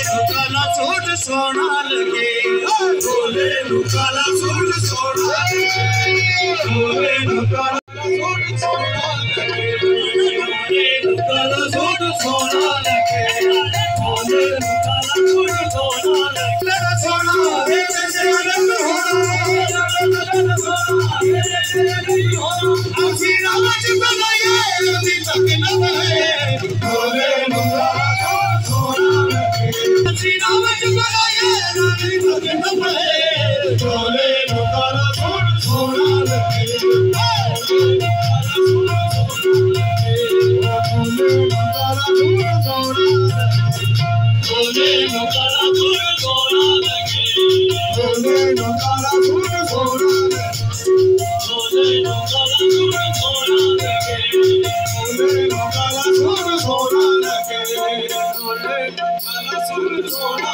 काला सूट सोना लगे, बोले काला सूट सोना लगे, बोले काला सूट सोना लगे, बोले काला सूट सोना लगे, बोले काला सूट सोना लगे। सोना रे आनंद होना, अभी राज बनाए अभी तक न बहे, बोले काला सूट सोना लगे, अभी राज बनाए अभी तक न बहे, बोले काला सूट सोना लगे, बोले काला सूट सोना लगे, बोले काला सूट सोना लगे, बोले काला सूट सोना लगे, बोले काला सूट सोना लगे, बोले काला सूट सोना लगे, बोले काला सूट सोना